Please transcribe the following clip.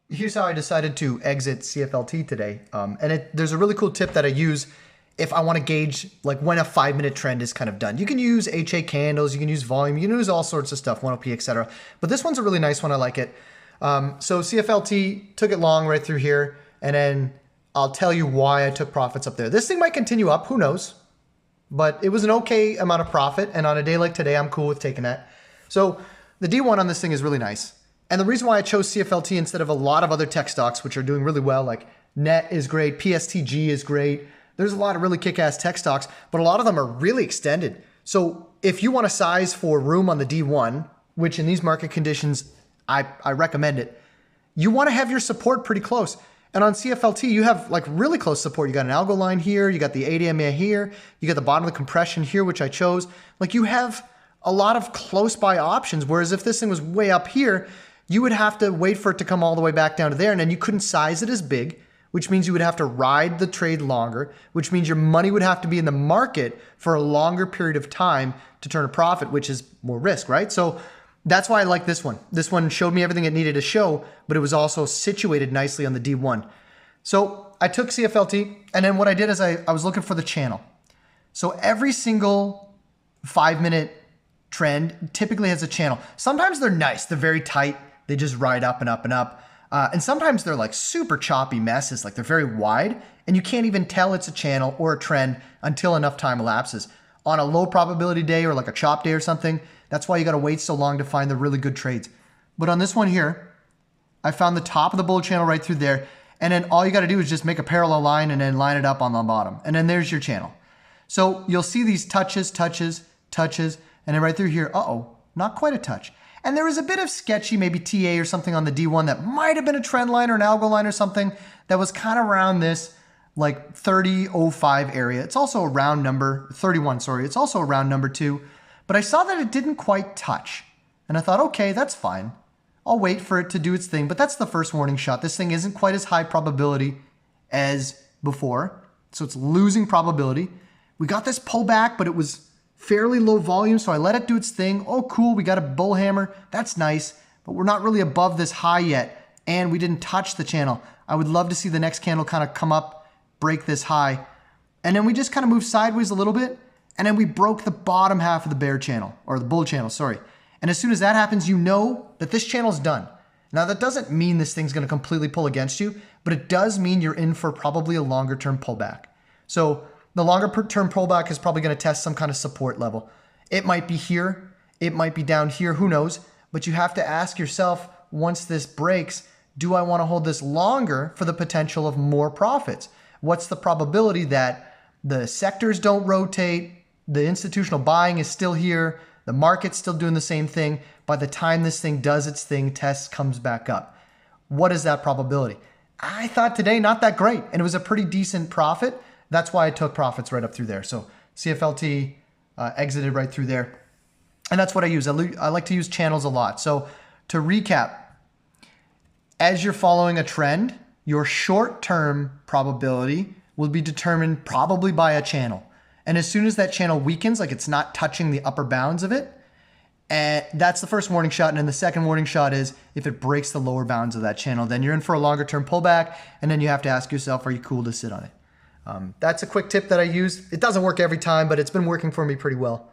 here's how I decided to exit CFLT today. There's a really cool tip that I use if I want to gauge like when a 5-minute trend is kind of done. You can use HA candles, you can use volume, you can use all sorts of stuff, 1OP, etc. But this one's a really nice one. I like it. So CFLT took it long right through here, and then I'll tell you why I took profits up there. This thing might continue up, who knows? But it was an okay amount of profit, and on a day like today, I'm cool with taking that. So the D1 on this thing is really nice. And the reason why I chose CFLT instead of a lot of other tech stocks, which are doing really well, like NET is great, PSTG is great. There's a lot of really kick-ass tech stocks, but a lot of them are really extended. So if you want to size for room on the D1, which in these market conditions, I recommend it, you want to have your support pretty close. And on CFLT, you have like really close support. You got an algo line here, you got the ADMA here, you got the bottom of the compression here, which I chose. Like you have a lot of close by options. Whereas if this thing was way up here, you would have to wait for it to come all the way back down to there. And then you couldn't size it as big, which means you would have to ride the trade longer, which means your money would have to be in the market for a longer period of time to turn a profit, which is more risk, right? So that's why I like this one. This one showed me everything it needed to show, but it was also situated nicely on the D1. So I took CFLT, and then what I did is I was looking for the channel. So every single 5-minute trend typically has a channel. Sometimes they're nice, they're very tight, they just ride up and up and up. And sometimes they're like super choppy messes, like they're very wide, and you can't even tell it's a channel or a trend until enough time elapses. On a low probability day or like a chop day or something, that's why you gotta wait so long to find the really good trades. But on this one here, I found the top of the bull channel right through there, and then all you gotta do is just make a parallel line and then line it up on the bottom. And then there's your channel. So you'll see these touches, and then right through here, not quite a touch. And there was a bit of sketchy, maybe TA or something on the D1 that might have been a trend line or an algo line or something that was kind of around this like 30.05 area. It's also a round number, 31, sorry. It's also a round number too. But I saw that it didn't quite touch. And I thought, okay, that's fine. I'll wait for it to do its thing. But that's the first warning shot. This thing isn't quite as high probability as before. So it's losing probability. We got this pullback, but it was fairly low volume, so I let it do its thing. Oh, cool, we got a bull hammer. That's nice, but we're not really above this high yet, and we didn't touch the channel. I would love to see the next candle kind of come up, break this high, and then we just kind of moved sideways a little bit, and then we broke the bottom half of the bear channel, or the bull channel, sorry. And as soon as that happens, you know that this channel's done. Now, that doesn't mean this thing's going to completely pull against you, but it does mean you're in for probably a longer-term pullback. So the longer term pullback is probably going to test some kind of support level. It might be here, it might be down here, who knows? But you have to ask yourself, once this breaks, do I want to hold this longer for the potential of more profits? What's the probability that the sectors don't rotate, the institutional buying is still here, the market's still doing the same thing, by the time this thing does its thing, tests, comes back up? What is that probability? I thought today not that great, and it was a pretty decent profit. That's why I took profits right up through there. So CFLT exited right through there. And that's what I use. I like to use channels a lot. So to recap, as you're following a trend, your short-term probability will be determined probably by a channel. And as soon as that channel weakens, like it's not touching the upper bounds of it, and that's the first warning shot. And then the second warning shot is if it breaks the lower bounds of that channel, then you're in for a longer-term pullback. And then you have to ask yourself, are you cool to sit on it? That's a quick tip that I use. It doesn't work every time, but it's been working for me pretty well.